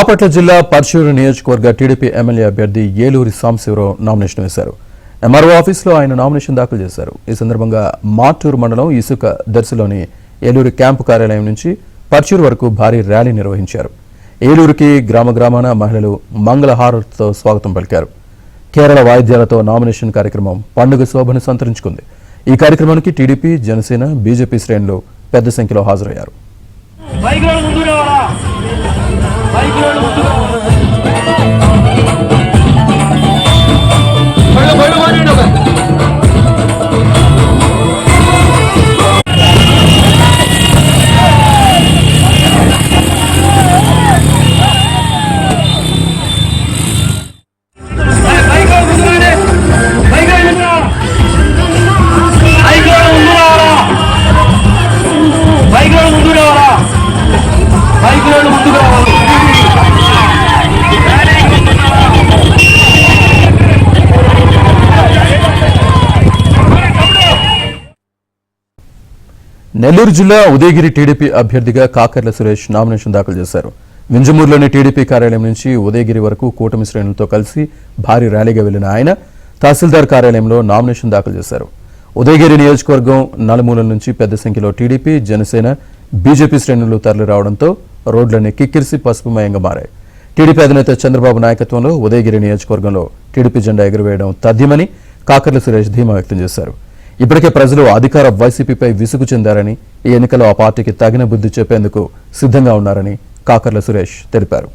బాపట్ల జిల్లా పర్చూరు నియోజకవర్గ TDP MLA అభ్యర్థి ఏలూరి సాంబశివరావు నామినేషన్ వేశారు. ఎంఆర్ఓ ఆఫీసులో ఆయన నామినేషన్ దాఖలు చేశారు. ఈ సందర్భంగా మాటూరు మండలం ఇసుక దర్శిలోని ఏలూరు క్యాంపు కార్యాలయం నుంచి పర్చూరు వరకు భారీ ర్యాలీ నిర్వహించారు. ఏలూరుకి గ్రామాన మహిళలు మంగళహారతితో స్వాగతం పలికారు. కేరళ వాయిద్యాలతో నామినేషన్ కార్యక్రమం పండుగ శోభను సంతరించుకుంది. ఈ కార్యక్రమానికి టీడీపీ, జనసేన, బీజేపీ శ్రేణులు పెద్ద సంఖ్యలో హాజరయ్యారు. నెల్లూరు జిల్లా ఉదయగిరి టీడీపీ అభ్యర్థిగా కాకర్ల సురేష్ నామినేషన్ దాఖలు చేశారు. వింజమూరులోని టీడీపీ కార్యాలయం నుంచి ఉదయగిరి వరకు కూటమి శ్రేణులతో కలిసి భారీ ర్యాలీగా వెళ్లిన ఆయన తహసీల్దార్ కార్యాలయంలో నామినేషన్ దాఖలు చేశారు. ఉదయగిరి నియోజకవర్గం నలుమూలల నుంచి పెద్ద సంఖ్యలో టీడీపీ, జనసేన, బీజేపీ శ్రేణులు తరలిరావడంతో రోడ్లన్నీ కిక్కిరిసి పసుపుమయంగా మారాయి. టీడీపీ అధినేత చంద్రబాబు నాయకత్వంలో ఉదయగిరి నియోజకవర్గంలో టీడీపీ జెండా ఎగురవేయడం తథ్యమని కాకర్ల సురేష్ ధీమా వ్యక్తం చేశారు. ఇప్పటికే ప్రజలు అధికార వైసీపీపై విసుగు చెందారని, ఈ ఎన్నికల్లో ఆ పార్టీకి తగిన బుద్ధి చెప్పేందుకు సిద్ధంగా ఉన్నారని కాకర్ల సురేష్ తెలిపారు.